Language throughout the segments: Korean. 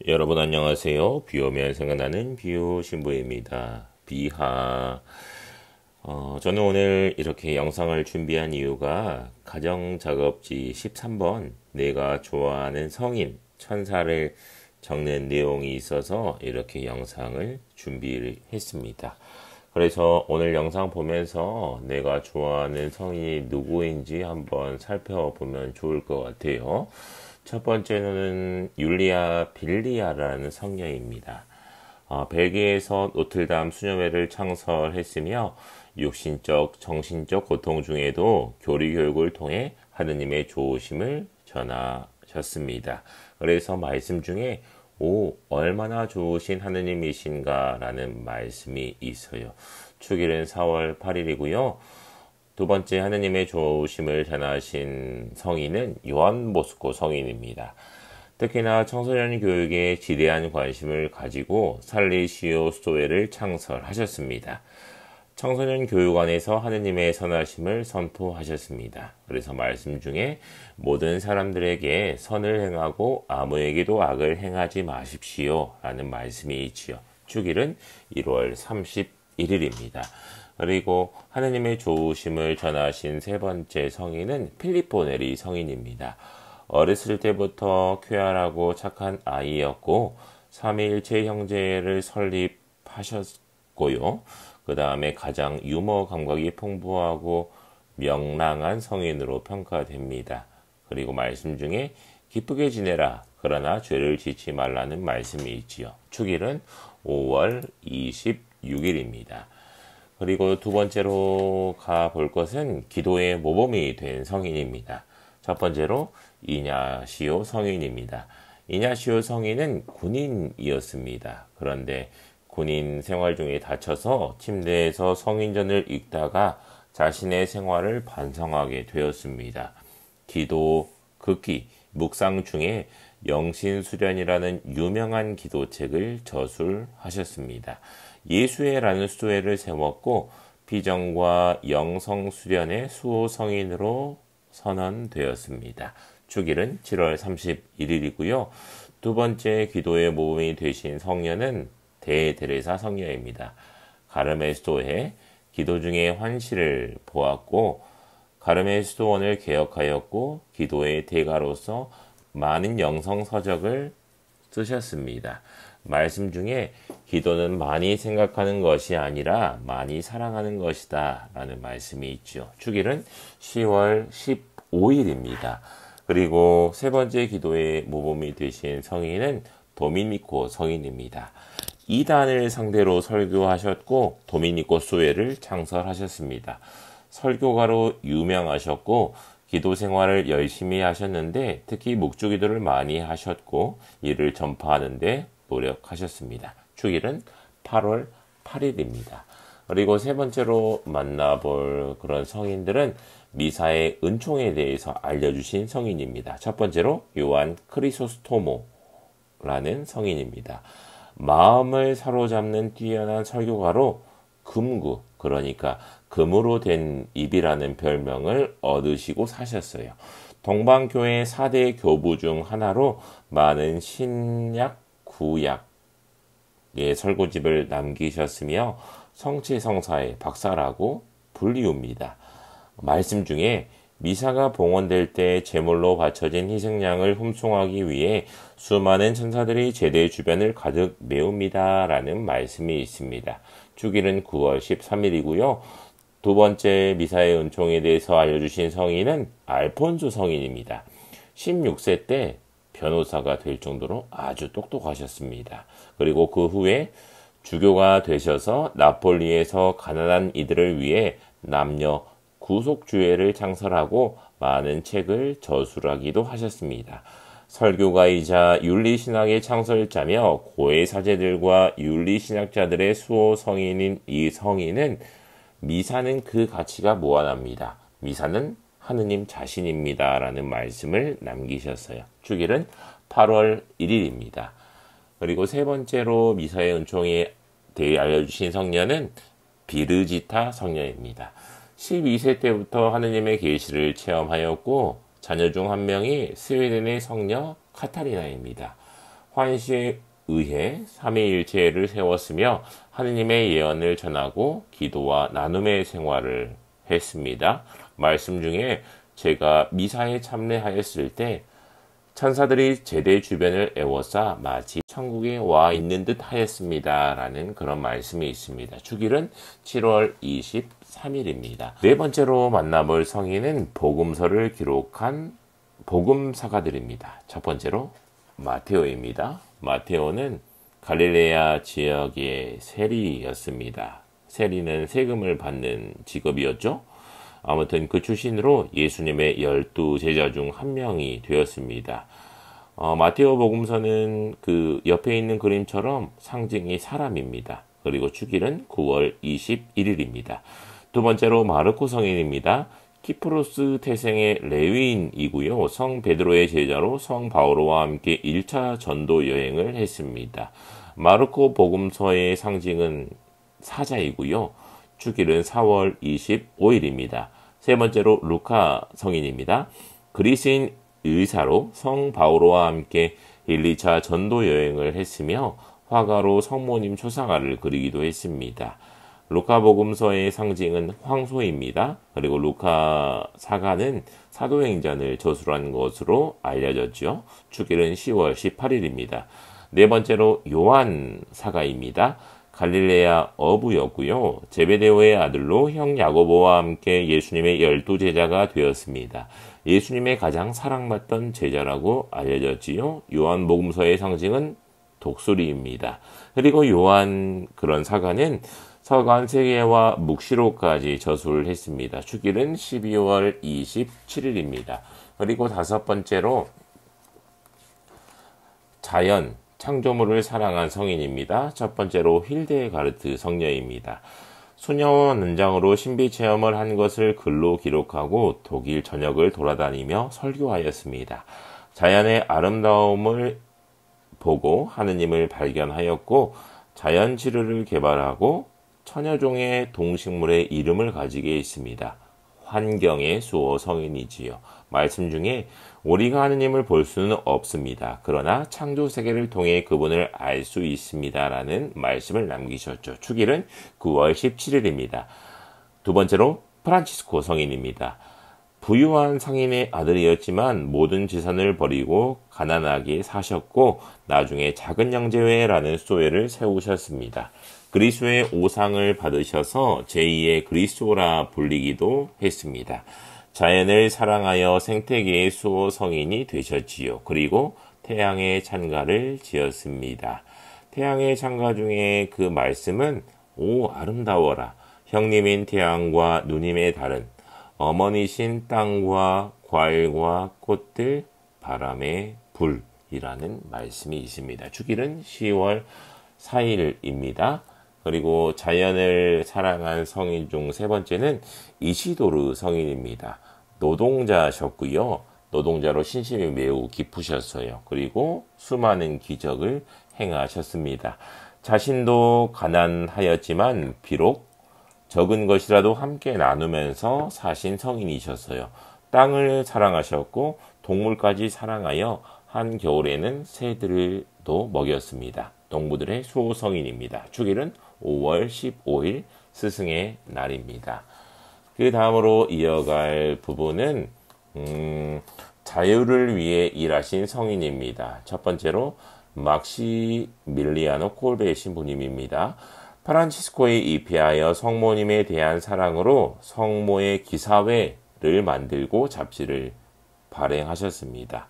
여러분 안녕하세요. 비 오면 생각나는 비오 신부입니다. 비하. 저는 오늘 이렇게 영상을 준비한 이유가 가정작업지 13번 내가 좋아하는 성인 천사를 적는 내용이 있어서 이렇게 영상을 준비를 했습니다. 그래서 오늘 영상 보면서 내가 좋아하는 성인이 누구인지 한번 살펴보면 좋을 것 같아요. 첫 번째는 율리아 빌리아라는 성녀입니다. 벨기에에서 노틀담 수녀회를 창설했으며 육신적, 정신적 고통 중에도 교리 교육을 통해 하느님의 좋으심을 전하셨습니다. 그래서 말씀 중에 얼마나 좋으신 하느님이신가 라는 말씀이 있어요. 축일은 4월 8일이고요. 두 번째 하느님의 좋으심을 전하신 성인은 요한 보스코 성인입니다. 특히나 청소년 교육에 지대한 관심을 가지고 살리시오 스토에를 창설하셨습니다. 청소년 교육원에서 하느님의 선하심을 선포하셨습니다. 그래서 말씀 중에 모든 사람들에게 선을 행하고 아무에게도 악을 행하지 마십시오 라는 말씀이 있지요. 축일은 1월 31일입니다. 그리고 하느님의 좋으심을 전하신 세 번째 성인은 필리포 네리 성인입니다. 어렸을 때부터 쾌활하고 착한 아이였고 삼위일체 형제를 설립하셨고요. 그 다음에 가장 유머 감각이 풍부하고 명랑한 성인으로 평가됩니다. 그리고 말씀 중에 기쁘게 지내라 그러나 죄를 짓지 말라는 말씀이 있지요. 축일은 5월 26일입니다. 그리고 두 번째로 가볼 것은 기도의 모범이 된 성인입니다. 첫 번째로 이냐시오 성인입니다. 이냐시오 성인은 군인이었습니다. 그런데 군인 생활 중에 다쳐서 침대에서 성인전을 읽다가 자신의 생활을 반성하게 되었습니다. 기도, 극기, 묵상 중에 영신수련이라는 유명한 기도책을 저술하셨습니다. 예수회라는 수도회를 세웠고 비정과 영성수련의 수호 성인으로 선언되었습니다. 축일은 7월 31일이고요. 두 번째 기도의 모범이 되신 성녀는 대테레사 성녀입니다. 가르메스도에 기도 중에 환시를 보았고 가르메스도원을 개혁하였고 기도의 대가로서 많은 영성서적을 쓰셨습니다. 말씀 중에 기도는 많이 생각하는 것이 아니라 많이 사랑하는 것이다 라는 말씀이 있죠. 축일은 10월 15일입니다. 그리고 세 번째 기도의 모범이 되신 성인은 도미니코 성인입니다. 이단을 상대로 설교하셨고 도미니코 소회를 창설하셨습니다. 설교가로 유명하셨고 기도 생활을 열심히 하셨는데 특히 묵주기도를 많이 하셨고 이를 전파하는 데 노력하셨습니다. 축일은 8월 8일입니다. 그리고 세 번째로 만나볼 그런 성인들은 미사의 은총에 대해서 알려주신 성인입니다. 첫 번째로 요한 크리소스토모라는 성인입니다. 마음을 사로잡는 뛰어난 설교가로 금구, 그러니까 금으로 된 입이라는 별명을 얻으시고 사셨어요. 동방교회 4대 교부 중 하나로 많은 신약, 구약의 설교집을 남기셨으며 성취성사의 박사라고 불리웁니다. 말씀 중에 미사가 봉헌될 때 제물로 바쳐진 희생양을 훔송하기 위해 수많은 천사들이 제대 주변을 가득 메웁니다 라는 말씀이 있습니다. 축일은 9월 13일이고요. 두 번째 미사의 은총에 대해서 알려주신 성인은 알폰소 성인입니다. 16세 때 변호사가 될 정도로 아주 똑똑하셨습니다. 그리고 그 후에 주교가 되셔서 나폴리에서 가난한 이들을 위해 남녀 구속주회를 창설하고 많은 책을 저술하기도 하셨습니다. 설교가이자 윤리신학의 창설자며 고해 사제들과 윤리신학자들의 수호 성인인 이 성인은 미사는 그 가치가 무한합니다. 미사는 하느님 자신입니다. 라는 말씀을 남기셨어요. 축일은 8월 1일입니다. 그리고 세 번째로 미사의 은총에 대해 알려주신 성녀는 비르지타 성녀입니다. 12세 때부터 하느님의 계시를 체험하였고 자녀 중 한 명이 스웨덴의 성녀 카타리나입니다. 환시에 의해 삼위일체를 세웠으며 하느님의 예언을 전하고 기도와 나눔의 생활을 했습니다. 말씀 중에 제가 미사에 참례하였을 때 천사들이 제대 주변을 에워싸 마치 천국에 와 있는 듯 하였습니다. 라는 그런 말씀이 있습니다. 주길은 7월 23일입니다. 네 번째로 만나볼 성인은 복음서를 기록한 복음사가들입니다. 첫 번째로 마테오입니다. 마테오는 갈릴레아 지역의 세리였습니다. 세리는 세금을 받는 직업이었죠. 아무튼 그 출신으로 예수님의 12제자 중 한 명이 되었습니다. 마테오 복음서는 그 옆에 있는 그림처럼 상징이 사람입니다. 그리고 주길은 9월 21일입니다. 두 번째로 마르코 성인입니다. 키프로스 태생의 레위인이고요. 성 베드로의 제자로 성 바오로와 함께 1차 전도 여행을 했습니다. 마르코 복음서의 상징은 사자이고요. 주길은 4월 25일입니다. 세 번째로 루카 성인입니다. 그리스인 의사로 성 바오로와 함께 1, 2차 전도 여행을 했으며 화가로 성모님 초상화를 그리기도 했습니다. 루카 복음서의 상징은 황소입니다. 그리고 루카 사가는 사도행전을 저술한 것으로 알려졌죠. 주길은 10월 18일입니다. 네 번째로 요한 사가입니다. 갈릴레아 어부였고요. 제베데오의 아들로 형 야고보와 함께 예수님의 12제자가 되었습니다. 예수님의 가장 사랑받던 제자라고 알려졌지요. 요한 복음서의 상징은 독수리입니다. 그리고 요한 그런 사가는 서간 3개와 묵시록까지 저술을 했습니다. 주길은 12월 27일입니다. 그리고 다섯 번째로 자연, 창조물을 사랑한 성인입니다. 첫 번째로 힐데가르트 성녀입니다. 수녀원 원장으로 신비 체험을 한 것을 글로 기록하고 독일 전역을 돌아다니며 설교하였습니다. 자연의 아름다움을 보고 하느님을 발견하였고 자연 치료를 개발하고 천여종의 동식물의 이름을 가지게 했습니다. 환경의 수호 성인이지요. 말씀 중에 우리가 하느님을 볼 수는 없습니다. 그러나 창조 세계를 통해 그분을 알 수 있습니다. 라는 말씀을 남기셨죠. 주길은 9월 17일입니다. 두 번째로 프란치스코 성인입니다. 부유한 상인의 아들이었지만 모든 재산을 버리고 가난하게 사셨고 나중에 작은 영재회라는 소회를 세우셨습니다. 그리스도의 오상을 받으셔서 제2의 그리스도라 불리기도 했습니다. 자연을 사랑하여 생태계의 수호 성인이 되셨지요. 그리고 태양의 찬가를 지었습니다. 태양의 찬가 중에 그 말씀은 오 아름다워라. 형님인 태양과 누님의 달은 어머니신 땅과 과일과 꽃들 바람의 불이라는 말씀이 있습니다. 주길은 10월 4일입니다. 그리고 자연을 사랑한 성인 중 세 번째는 이시도르 성인입니다. 노동자셨고요. 노동자로 신심이 매우 깊으셨어요. 그리고 수많은 기적을 행하셨습니다. 자신도 가난하였지만 비록 적은 것이라도 함께 나누면서 사신 성인이셨어요. 땅을 사랑하셨고 동물까지 사랑하여 한겨울에는 새들도 먹였습니다. 농부들의 수호 성인입니다. 주길은 5월 15일 스승의 날입니다. 그 다음으로 이어갈 부분은 자유를 위해 일하신 성인입니다. 첫 번째로 막시밀리아노 콜베 신부님입니다. 프란치스코에 입회하여 성모님에 대한 사랑으로 성모의 기사회를 만들고 잡지를 발행하셨습니다.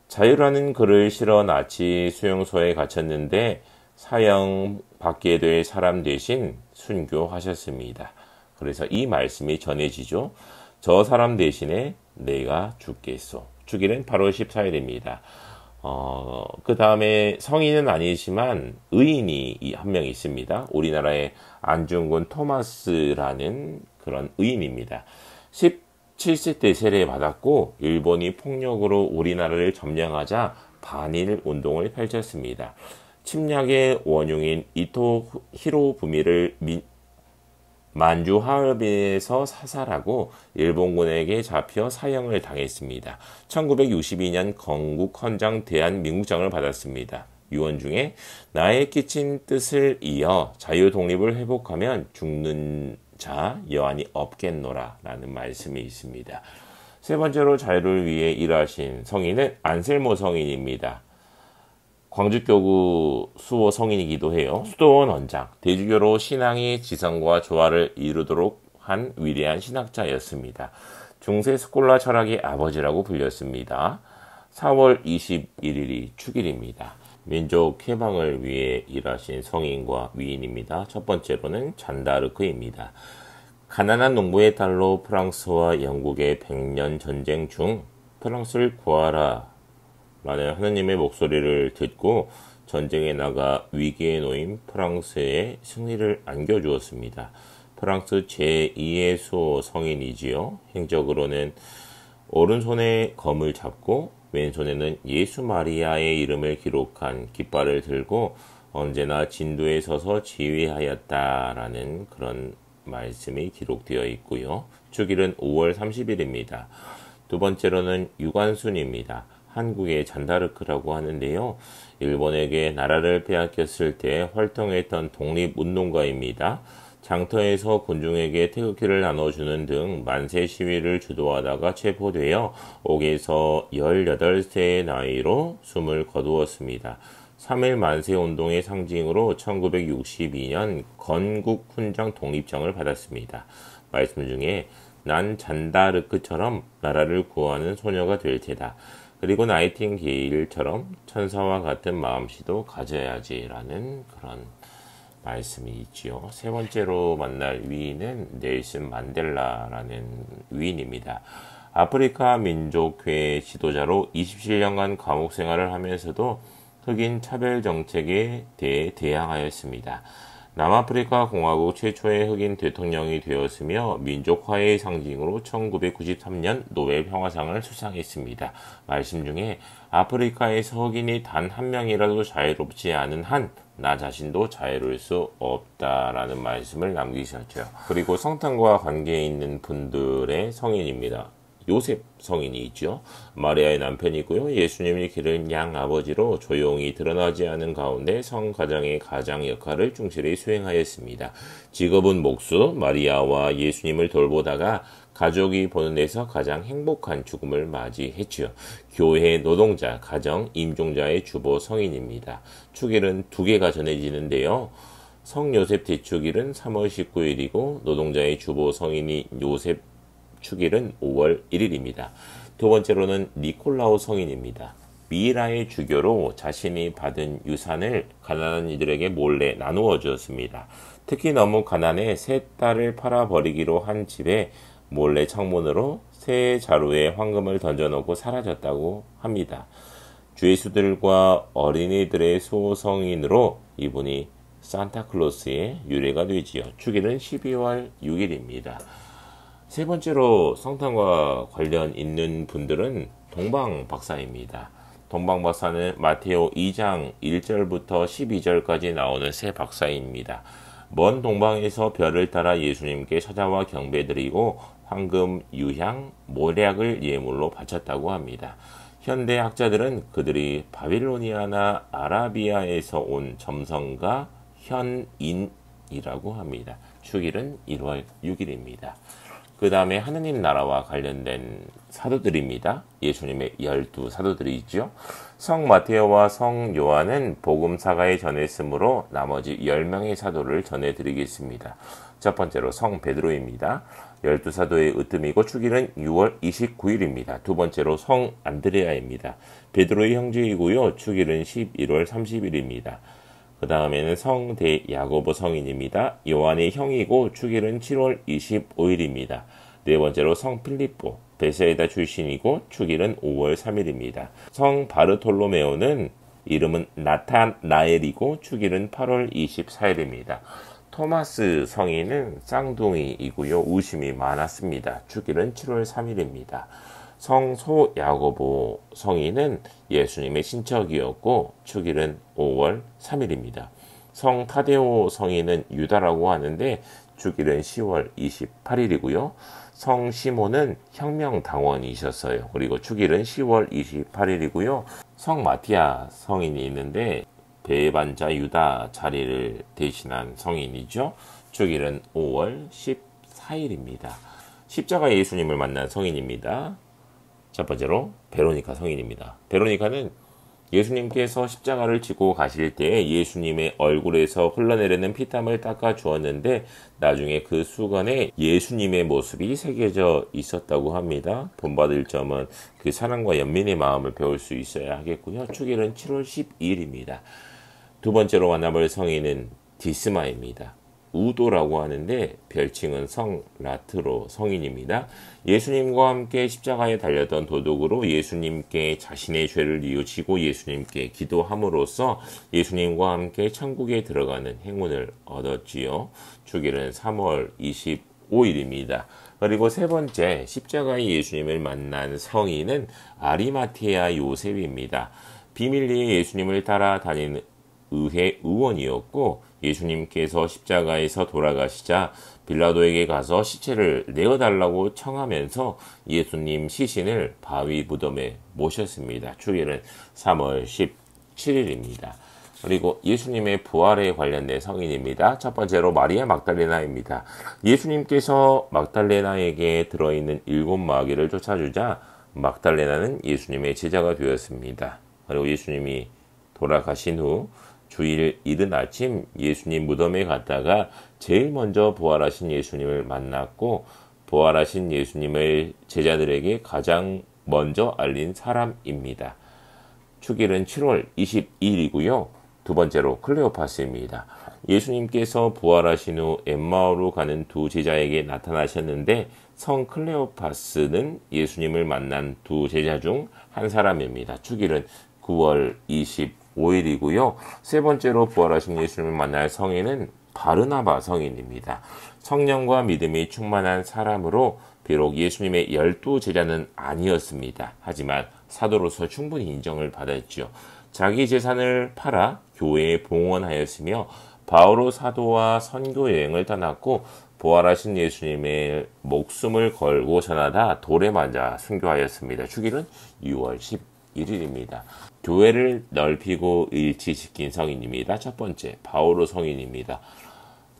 자유라는 글을 실어 나치 수용소에 갇혔는데 사형 받게 될 사람 대신 순교하셨습니다. 그래서 이 말씀이 전해지죠. 저 사람 대신에 내가 죽겠소. 주길은 8월 14일입니다. 그 다음에 성인은 아니지만 의인이 한 명 있습니다. 우리나라의 안중근 토마스라는 그런 의인입니다. 17세 때 세례받았고 일본이 폭력으로 우리나라를 점령하자 반일 운동을 펼쳤습니다. 침략의 원흉인 이토 히로부미를 만주 하얼빈에서 사살하고 일본군에게 잡혀 사형을 당했습니다. 1962년 건국 헌장 대한민국장을 받았습니다. 유언 중에 나의 끼친 뜻을 이어 자유 독립을 회복하면 죽는 자 여한이 없겠노라 라는 말씀이 있습니다. 세 번째로 자유를 위해 일하신 성인은 안셀모 성인입니다. 광주교구 수호 성인이기도 해요. 수도원 원장, 대주교로 신앙의 지성과 조화를 이루도록 한 위대한 신학자였습니다. 중세 스콜라 철학의 아버지라고 불렸습니다. 4월 21일이 축일입니다. 민족 해방을 위해 일하신 성인과 위인입니다. 첫 번째로는 잔다르크입니다. 가난한 농부의 딸로 프랑스와 영국의 100년 전쟁 중 프랑스를 구하라 라는 하느님의 목소리를 듣고 전쟁에 나가 위기에 놓인 프랑스에 승리를 안겨주었습니다. 프랑스 제2의 수호 성인이지요. 행적으로는 오른손에 검을 잡고 왼손에는 예수 마리아의 이름을 기록한 깃발을 들고 언제나 진도에 서서 지휘하였다라는 그런 말씀이 기록되어 있고요. 축일은 5월 30일입니다. 두 번째로는 유관순입니다. 한국의 잔다르크라고 하는데요. 일본에게 나라를 빼앗겼을 때 활동했던 독립운동가입니다. 장터에서 군중에게 태극기를 나눠주는 등 만세 시위를 주도하다가 체포되어 옥에서 18세의 나이로 숨을 거두었습니다. 3.1 만세운동의 상징으로 1962년 건국 훈장 독립장을 받았습니다. 말씀 중에 난 잔다르크처럼 나라를 구하는 소녀가 될 테다. 그리고 나이팅게일처럼 천사와 같은 마음씨도 가져야지라는 그런 말씀이 있지요. 세 번째로 만날 위인은 넬슨 만델라라는 위인입니다. 아프리카 민족회 지도자로 27년간 감옥 생활을 하면서도 흑인 차별 정책에 대해 대항하였습니다. 남아프리카 공화국 최초의 흑인 대통령이 되었으며 민족화의 상징으로 1993년 노벨 평화상을 수상했습니다. 말씀 중에 아프리카에서 흑인이 단 한 명이라도 자유롭지 않은 한 나 자신도 자유로울 수 없다라는 말씀을 남기셨죠. 그리고 성탄과 관계에 있는 분들의 성인입니다. 요셉 성인이 있죠. 마리아의 남편이고요. 예수님이 기른 양 아버지로 조용히 드러나지 않은 가운데 성가정의 가장 역할을 충실히 수행하였습니다. 직업은 목수, 마리아와 예수님을 돌보다가 가족이 보는 데서 가장 행복한 죽음을 맞이했지요. 교회 노동자, 가정, 임종자의 주보 성인입니다. 축일은 두 개가 전해지는데요. 성요셉 대축일은 3월 19일이고 노동자의 주보 성인이 요셉 축일은 5월 1일입니다. 두 번째로는 니콜라오 성인입니다. 미라의 주교로 자신이 받은 유산을 가난한 이들에게 몰래 나누어 주었습니다. 특히 너무 가난해 세 딸을 팔아버리기로 한 집에 몰래 창문으로 새 자루에 황금을 던져놓고 사라졌다고 합니다. 죄수들과 어린이들의 소성인으로 이분이 산타클로스의 유래가 되지요. 축일은 12월 6일입니다. 세 번째로 성탄과 관련 있는 분들은 동방 박사입니다. 동방 박사는 마테오 2장 1절부터 12절까지 나오는 세 박사입니다. 먼 동방에서 별을 따라 예수님께 찾아와 경배드리고 황금, 유향, 모략을 예물로 바쳤다고 합니다. 현대 학자들은 그들이 바빌로니아나 아라비아에서 온 점성가 현인이라고 합니다. 축일은 1월 6일입니다. 그 다음에 하느님 나라와 관련된 사도들입니다. 예수님의 12사도들이 있죠. 성 마테오와 성 요한은 복음사가에 전했으므로 나머지 10명의 사도를 전해드리겠습니다. 첫 번째로 성 베드로입니다. 12사도의 으뜸이고 축일은 6월 29일입니다. 두 번째로 성 안드레아입니다. 베드로의 형제이고요. 축일은 11월 30일입니다. 그 다음에는 성 대야고보 성인입니다. 요한의 형이고 축일은 7월 25일입니다. 네 번째로 성 필립보, 베세이다 출신이고 축일은 5월 3일입니다. 성 바르톨로메오는 이름은 나타나엘이고 축일은 8월 24일입니다. 토마스 성인은 쌍둥이이고요. 우심이 많았습니다. 축일은 7월 3일입니다. 성 소야고보 성인은 예수님의 친척이었고 축일은 5월 3일입니다. 성 타데오 성인은 유다라고 하는데 축일은 10월 28일이고요. 성 시몬은 혁명당원이셨어요. 그리고 축일은 10월 28일이고요. 성 마티아 성인이 있는데 배반자 유다 자리를 대신한 성인이죠. 주일은 5월 14일입니다. 십자가 예수님을 만난 성인입니다. 첫 번째로 베로니카 성인입니다. 베로니카는 예수님께서 십자가를 지고 가실 때 예수님의 얼굴에서 흘러내리는 피땀을 닦아 주었는데 나중에 그 수건에 예수님의 모습이 새겨져 있었다고 합니다. 본받을 점은 그 사랑과 연민의 마음을 배울 수 있어야 하겠고요. 축일은 7월 12일입니다. 두 번째로 만나볼 성인은 디스마입니다. 우도라고 하는데 별칭은 성 라트로 성인입니다. 예수님과 함께 십자가에 달렸던 도둑으로 예수님께 자신의 죄를 뉘우치고 예수님께 기도함으로써 예수님과 함께 천국에 들어가는 행운을 얻었지요. 주일은 3월 25일입니다. 그리고 세 번째 십자가의 예수님을 만난 성인은 아리마티아 요셉입니다. 비밀리에 예수님을 따라다니는 의회 의원이었고 예수님께서 십자가에서 돌아가시자 빌라도에게 가서 시체를 내어달라고 청하면서 예수님 시신을 바위 무덤에 모셨습니다. 주일은 3월 17일입니다. 그리고 예수님의 부활에 관련된 성인입니다. 첫 번째로 마리아 막달레나입니다. 예수님께서 막달레나에게 들어있는 7 마귀를 쫓아주자 막달레나는 예수님의 제자가 되었습니다. 그리고 예수님이 돌아가신 후 주일 이른 아침 예수님 무덤에 갔다가 제일 먼저 부활하신 예수님을 만났고 부활하신 예수님을 제자들에게 가장 먼저 알린 사람입니다. 축일은 7월 22일이고요. 두 번째로 클레오파스입니다. 예수님께서 부활하신 후 엠마오로 가는 두 제자에게 나타나셨는데 성 클레오파스는 예수님을 만난 두 제자 중 한 사람입니다. 축일은 9월 25일이고요. 세 번째로 부활하신 예수님을 만날 성인은 바르나바 성인입니다. 성령과 믿음이 충만한 사람으로 비록 예수님의 12 제자는 아니었습니다. 하지만 사도로서 충분히 인정을 받았죠. 자기 재산을 팔아 교회에 봉헌하였으며 바오로 사도와 선교 여행을 떠났고 부활하신 예수님의 목숨을 걸고 전하다 돌에 맞아 순교하였습니다. 주일은 6월 11일입니다. 교회를 넓히고 일치시킨 성인입니다. 첫 번째, 바오로 성인입니다.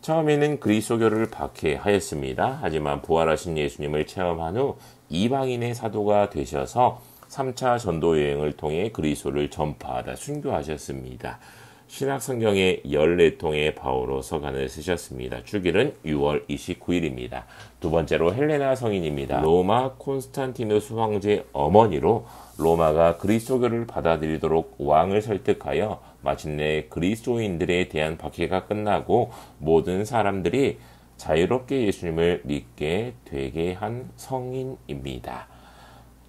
처음에는 그리스도교를 박해하였습니다. 하지만 부활하신 예수님을 체험한 후 이방인의 사도가 되셔서 3차 전도 여행을 통해 그리스도를 전파하다 순교하셨습니다. 신약성경에 14통의 바오로 서간을 쓰셨습니다. 주일은 6월 29일입니다. 두 번째로 헬레나 성인입니다. 로마 콘스탄티누스 황제 어머니로 로마가 그리스도교를 받아들이도록 왕을 설득하여 마침내 그리스도인들에 대한 박해가 끝나고 모든 사람들이 자유롭게 예수님을 믿게 되게 한 성인입니다.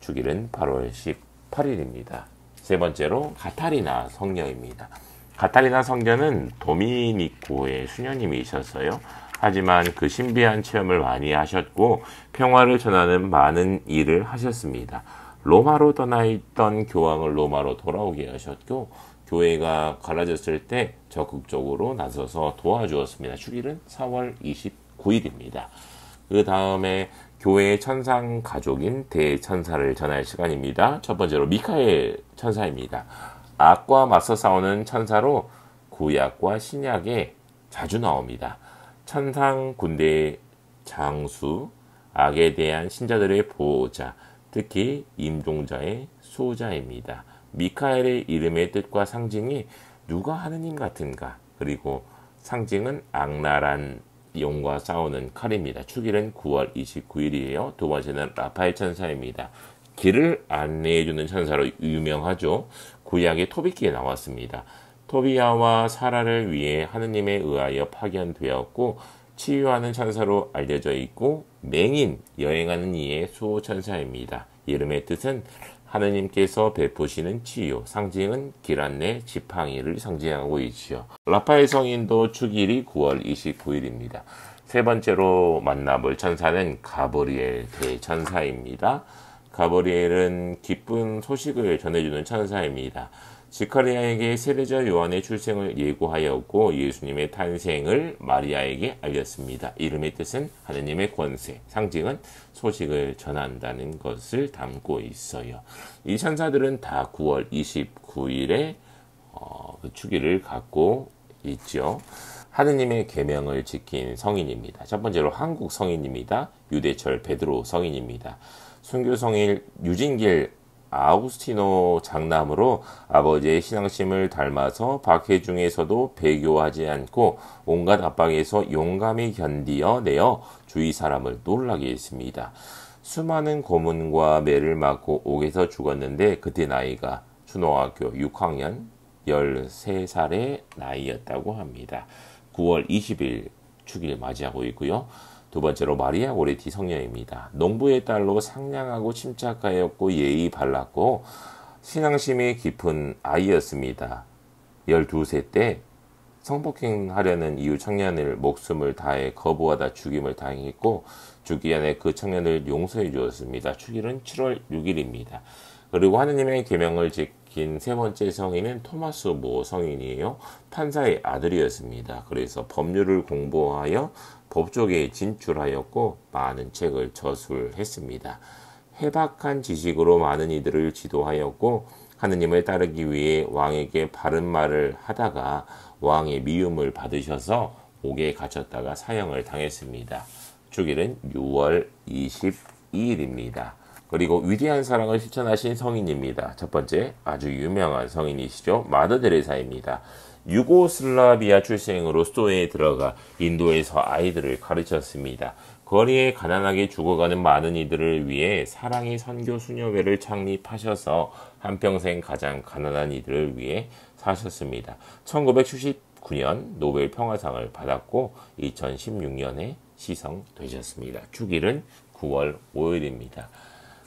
주일은 8월 18일입니다. 세 번째로 가타리나 성녀입니다. 가타리나 성녀는 도미니코의 수녀님이셨어요. 하지만 그 신비한 체험을 많이 하셨고 평화를 전하는 많은 일을 하셨습니다. 로마로 떠나있던 교황을 로마로 돌아오게 하셨고 교회가 갈라졌을 때 적극적으로 나서서 도와주었습니다. 주일은 4월 29일입니다. 그 다음에 교회의 천상 가족인 대천사를 전할 시간입니다. 첫 번째로 미카엘 천사입니다. 악과 맞서 싸우는 천사로 구약과 신약에 자주 나옵니다. 천상 군대의 장수, 악에 대한 신자들의 보호자, 특히 임종자의 수호자입니다. 미카엘의 이름의 뜻과 상징이 누가 하느님 같은가? 그리고 상징은 악랄한 용과 싸우는 칼입니다. 축일은 9월 29일이에요. 두 번째는 라파엘 천사입니다. 길을 안내해주는 천사로 유명하죠. 구약의 토비기에 나왔습니다. 토비야와 사라를 위해 하느님에 의하여 파견되었고 치유하는 천사로 알려져 있고 맹인 여행하는 이의 수호 천사입니다. 이름의 뜻은 하느님께서 베푸시는 치유, 상징은 길 안내 지팡이를 상징하고 있지요. 라파엘 성인도 축일이 9월 29일입니다. 세 번째로 만나볼 천사는 가브리엘 대천사입니다. 가브리엘은 기쁜 소식을 전해주는 천사입니다. 지카리아에게 세례자 요한의 출생을 예고하였고 예수님의 탄생을 마리아에게 알렸습니다. 이름의 뜻은 하느님의 권세, 상징은 소식을 전한다는 것을 담고 있어요. 이 천사들은 다 9월 29일에 주기를 갖고 있죠. 하느님의 계명을 지킨 성인입니다. 첫 번째로 한국 성인입니다. 유대철 베드로 성인입니다. 순교 성인 유진길 아우구스티노 장남으로 아버지의 신앙심을 닮아서 박해 중에서도 배교하지 않고 온갖 압박에서 용감히 견디어내어 주위 사람을 놀라게 했습니다. 수많은 고문과 매를 맞고 옥에서 죽었는데 그때 나이가 초등학교 6학년 13살의 나이였다고 합니다. 9월 20일 축일 맞이하고 있고요. 두 번째로 마리아 고레티 성녀입니다. 농부의 딸로 상냥하고 침착하였고 예의 발랐고 신앙심이 깊은 아이였습니다. 12세 때 성폭행하려는 이유 청년을 목숨을 다해 거부하다 죽임을 당했고 죽기 전에 그 청년을 용서해 주었습니다. 축일은 7월 6일입니다. 그리고 하느님의 계명을 지킨 세 번째 성인은 토마스 모 성인이에요. 판사의 아들이었습니다. 그래서 법률을 공부하여 법조계에 진출하였고 많은 책을 저술했습니다. 해박한 지식으로 많은 이들을 지도하였고 하느님을 따르기 위해 왕에게 바른 말을 하다가 왕의 미움을 받으셔서 옥에 갇혔다가 사형을 당했습니다. 주일은 6월 22일입니다. 그리고 위대한 사랑을 실천하신 성인입니다. 첫 번째 아주 유명한 성인이시죠. 마더 데레사입니다. 유고슬라비아 출생으로 수도에 들어가 인도에서 아이들을 가르쳤습니다. 거리에 가난하게 죽어가는 많은 이들을 위해 사랑의 선교 수녀회를 창립하셔서 한평생 가장 가난한 이들을 위해 사셨습니다. 1979년 노벨 평화상을 받았고 2016년에 시성되셨습니다. 축일은 9월 5일입니다.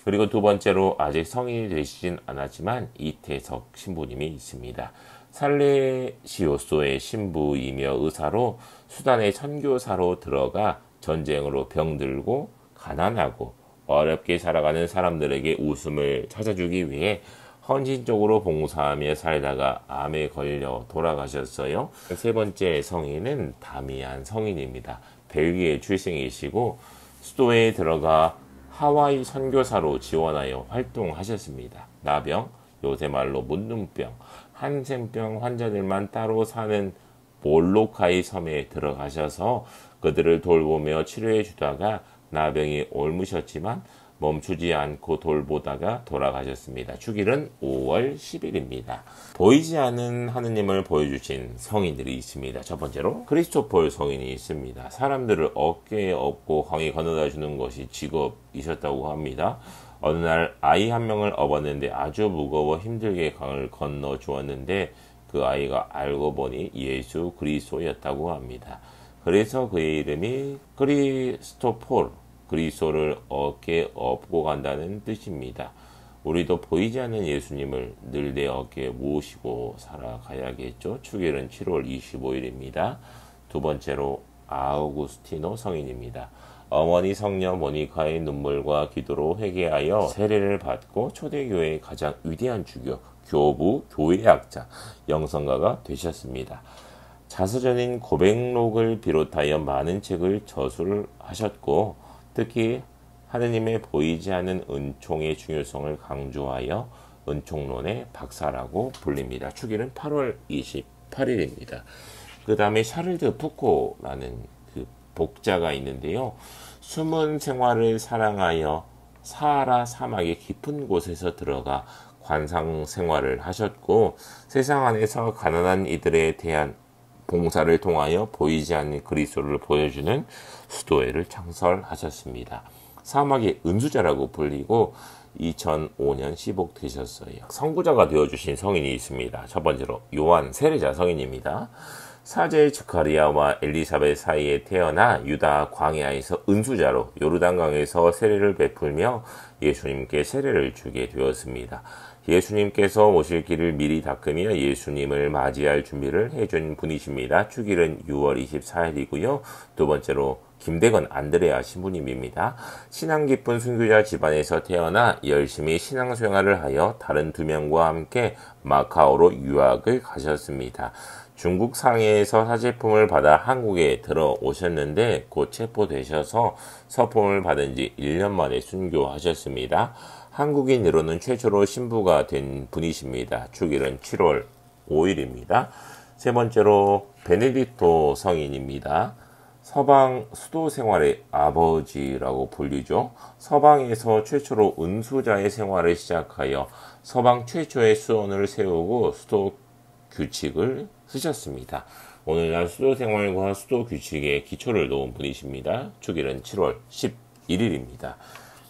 그리고 두 번째로 아직 성인이 되시진 않았지만 이태석 신부님이 있습니다. 살레시오소의 신부이며 의사로 수단의 선교사로 들어가 전쟁으로 병들고 가난하고 어렵게 살아가는 사람들에게 웃음을 찾아주기 위해 헌신적으로 봉사하며 살다가 암에 걸려 돌아가셨어요. 세 번째 성인은 다미안 성인입니다. 벨기에 출생이시고 수도에 들어가 하와이 선교사로 지원하여 활동하셨습니다. 나병, 요새 말로 문둥병, 한센병 환자들만 따로 사는 몰로카이 섬에 들어가셔서 그들을 돌보며 치료해 주다가 나병이 옮으셨지만 멈추지 않고 돌보다가 돌아가셨습니다. 축일은 5월 10일입니다. 보이지 않는 하느님을 보여주신 성인들이 있습니다. 첫 번째로 크리스토폴 성인이 있습니다. 사람들을 어깨에 업고 강에 건너다 주는 것이 직업이셨다고 합니다. 어느 날 아이 한 명을 업었는데 아주 무거워 힘들게 강을 건너 주었는데 그 아이가 알고 보니 예수 그리스도였다고 합니다. 그래서 그의 이름이 크리스토폴, 그리스도를 어깨에 업고 간다는 뜻입니다. 우리도 보이지 않는 예수님을 늘 내 어깨에 모시고 살아가야겠죠. 축일은 7월 25일입니다. 두 번째로 아우구스티노 성인입니다. 어머니 성녀 모니카의 눈물과 기도로 회개하여 세례를 받고 초대교회의 가장 위대한 주교, 교부, 교회학자, 영성가가 되셨습니다. 자서전인 고백록을 비롯하여 많은 책을 저술하셨고 특히 하느님의 보이지 않는 은총의 중요성을 강조하여 은총론의 박사라고 불립니다. 축일은 8월 28일입니다. 그 다음에 샤를드 푸코라는 그 복자가 있는데요. 숨은 생활을 사랑하여 사하라 사막의 깊은 곳에서 들어가 관상 생활을 하셨고 세상 안에서 가난한 이들에 대한 봉사를 통하여 보이지 않는 그리스도를 보여주는 수도회를 창설하셨습니다. 사막의 은수자라고 불리고 2005년 시복되셨어요. 선구자가 되어주신 성인이 있습니다. 첫 번째로 요한 세례자 성인입니다. 사제 즈카리아와 엘리사벳 사이에 태어나 유다 광야에서 은수자로 요르단강에서 세례를 베풀며 예수님께 세례를 주게 되었습니다. 예수님께서 오실 길을 미리 닦으며 예수님을 맞이할 준비를 해준 분이십니다. 축일은 6월 24일이고요. 두 번째로 김대건 안드레아 신부님입니다. 신앙 깊은 순교자 집안에서 태어나 열심히 신앙생활을 하여 다른 두 명과 함께 마카오로 유학을 가셨습니다. 중국 상해에서 사제품을 받아 한국에 들어오셨는데 곧 체포되셔서 서품을 받은 지 1년 만에 순교하셨습니다. 한국인으로는 최초로 신부가 된 분이십니다. 축일은 7월 5일입니다. 세 번째로 베네딕토 성인입니다. 서방 수도 생활의 아버지라고 불리죠. 서방에서 최초로 은수자의 생활을 시작하여 서방 최초의 수원을 세우고 수도 규칙을 쓰셨습니다. 오늘날 수도 생활과 수도 규칙의 기초를 놓은 분이십니다. 주기는 7월 11일입니다.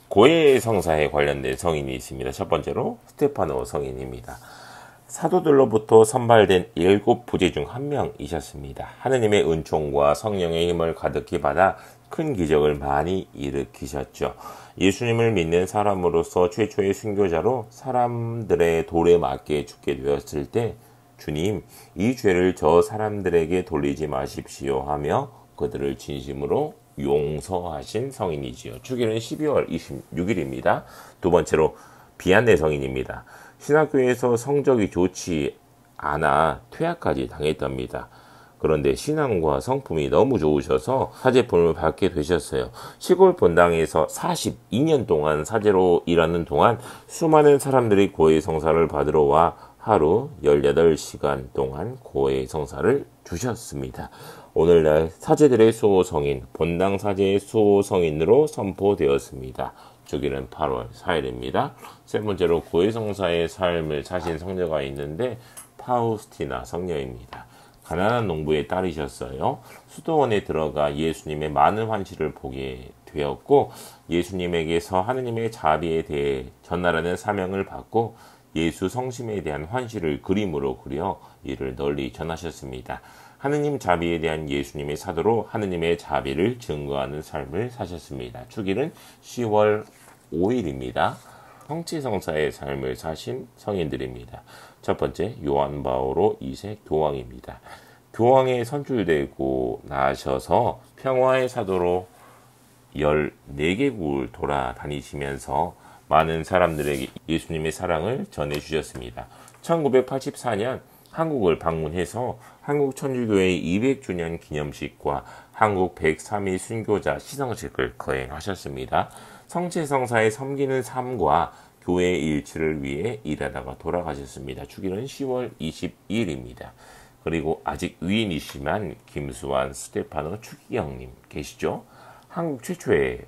고해 성사에 관련된 성인이 있습니다. 첫 번째로 스테파노 성인입니다. 사도들로부터 선발된 7부제 중 한 명이셨습니다. 하느님의 은총과 성령의 힘을 가득히 받아 큰 기적을 많이 일으키셨죠. 예수님을 믿는 사람으로서 최초의 순교자로 사람들의 돌에 맞게 죽게 되었을 때 주님, 이 죄를 저 사람들에게 돌리지 마십시오 하며 그들을 진심으로 용서하신 성인이지요. 주기는 12월 26일입니다. 두 번째로 비안네 성인입니다. 신학교에서 성적이 좋지 않아 퇴학까지 당했답니다. 그런데 신앙과 성품이 너무 좋으셔서 사제품을 받게 되셨어요. 시골 본당에서 42년 동안 사제로 일하는 동안 수많은 사람들이 고해 성사를 받으러 와 하루 18시간 동안 고해 성사를 주셨습니다. 오늘날 사제들의 수호성인, 본당 사제의 수호성인으로 선포되었습니다. 주기는 8월 4일입니다. 세 번째로 고해 성사의 삶을 사신 성녀가 있는데 파우스티나 성녀입니다. 가난한 농부의 딸이셨어요. 수도원에 들어가 예수님의 많은 환시를 보게 되었고 예수님에게서 하느님의 자비에 대해 전하라는 사명을 받고 예수 성심에 대한 환시를 그림으로 그려 이를 널리 전하셨습니다. 하느님 자비에 대한 예수님의 사도로 하느님의 자비를 증거하는 삶을 사셨습니다. 주기는 10월 5일입니다. 성취성사의 삶을 사신 성인들입니다. 첫 번째, 요한 바오로 2세 교황입니다. 교황에 선출되고 나셔서 평화의 사도로 14개국을 돌아다니시면서 많은 사람들에게 예수님의 사랑을 전해주셨습니다. 1984년 한국을 방문해서 한국 천주교회 200주년 기념식과 한국 103일 순교자 시상식을 거행하셨습니다. 성체성사에 섬기는 삶과 교회의 일치를 위해 일하다가 돌아가셨습니다. 주기는 10월 22일입니다. 그리고 아직 위인이시만 김수환 스테파노 추기경님 계시죠? 한국 최초의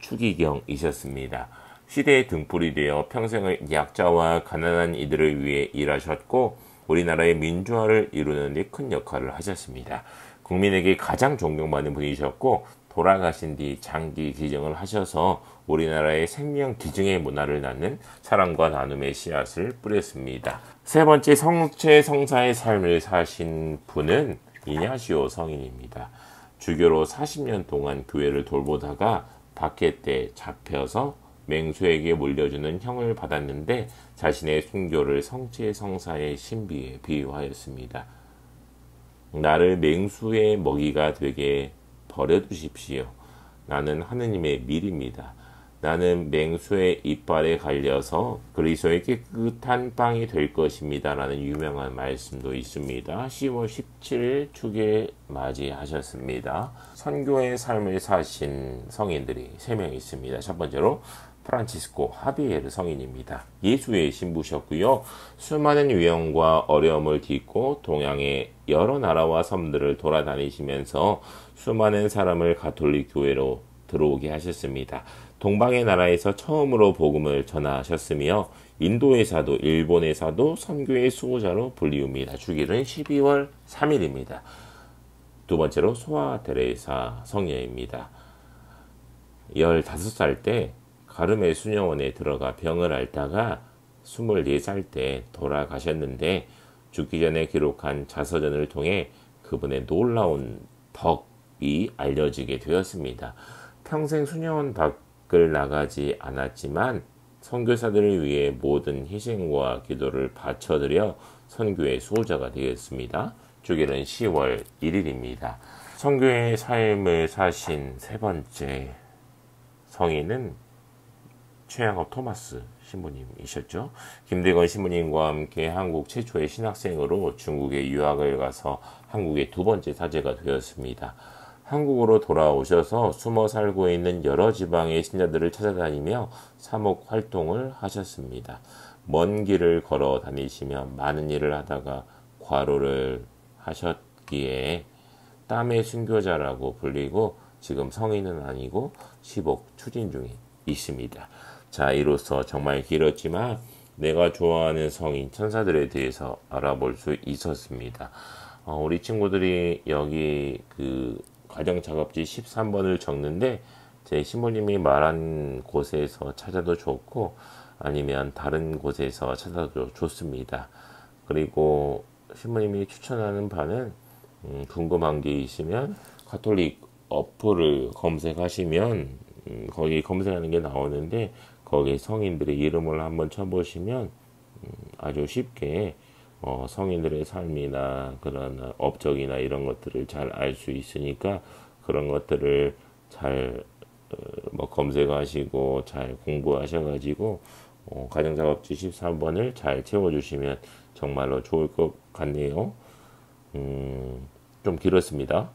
추기경이셨습니다. 시대의 등불이 되어 평생을 약자와 가난한 이들을 위해 일하셨고 우리나라의 민주화를 이루는 데 큰 역할을 하셨습니다. 국민에게 가장 존경받는 분이셨고 돌아가신 뒤 장기 기증을 하셔서 우리나라의 생명 기증의 문화를 낳는 사랑과 나눔의 씨앗을 뿌렸습니다. 세 번째, 성체 성사의 삶을 사신 분은 이냐시오 성인입니다. 주교로 40년 동안 교회를 돌보다가 박해 때 잡혀서 맹수에게 물려주는 형을 받았는데 자신의 순교를 성체 성사의 신비에 비유하였습니다. 나를 맹수의 먹이가 되게 버려두십시오. 나는 하느님의 밀입니다. 나는 맹수의 이빨에 갈려서 그리스도의 깨끗한 빵이 될 것입니다. 라는 유명한 말씀도 있습니다. 10월 17일 축일 맞이하셨습니다. 선교의 삶을 사신 성인들이 3명 있습니다. 첫 번째로 프란치스코 하비에르 성인입니다. 예수의 신부셨고요. 수많은 위험과 어려움을 딛고 동양의 여러 나라와 섬들을 돌아다니시면서 수많은 사람을 가톨릭 교회로 들어오게 하셨습니다. 동방의 나라에서 처음으로 복음을 전하셨으며 인도에서도 일본에서도 선교의 수호자로 불리웁니다. 주기는 12월 3일입니다. 두 번째로 소아 테레사 성녀입니다. 15살 때 가르메 수녀원에 들어가 병을 앓다가 24살 때 돌아가셨는데 죽기 전에 기록한 자서전을 통해 그분의 놀라운 덕이 알려지게 되었습니다. 평생 수녀원 밖을 나가지 않았지만 선교사들을 위해 모든 희생과 기도를 바쳐드려 선교의 수호자가 되었습니다. 주기는 10월 1일입니다. 선교의 삶을 사신 세 번째 성인은 최양업 토마스 신부님이셨죠. 김대건 신부님과 함께 한국 최초의 신학생으로 중국에 유학을 가서 한국의 두 번째 사제가 되었습니다. 한국으로 돌아오셔서 숨어 살고 있는 여러 지방의 신자들을 찾아다니며 사목 활동을 하셨습니다. 먼 길을 걸어 다니시며 많은 일을 하다가 과로를 하셨기에 땀의 순교자라고 불리고 지금 성인은 아니고 10억 추진 중에 있습니다. 자, 이로써 정말 길었지만 내가 좋아하는 성인 천사들에 대해서 알아볼 수 있었습니다. 우리 친구들이 여기 그 과정작업지 13번을 적는데 제 신부님이 말한 곳에서 찾아도 좋고 아니면 다른 곳에서 찾아도 좋습니다. 그리고 신부님이 추천하는 바는 궁금한 게 있으면 가톨릭 어플을 검색하시면 거기 검색하는 게 나오는데 거기 성인들의 이름을 한번 쳐보시면 아주 쉽게 성인들의 삶이나 그런 업적이나 이런 것들을 잘 알 수 있으니까 그런 것들을 잘 검색하시고 잘 공부하셔가지고 가정작업지 13번을 잘 채워주시면 정말로 좋을 것 같네요. 좀 길었습니다.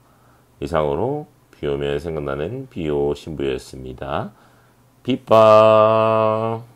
이상으로 비 오면 생각나는 비오 신부였습니다. 빗바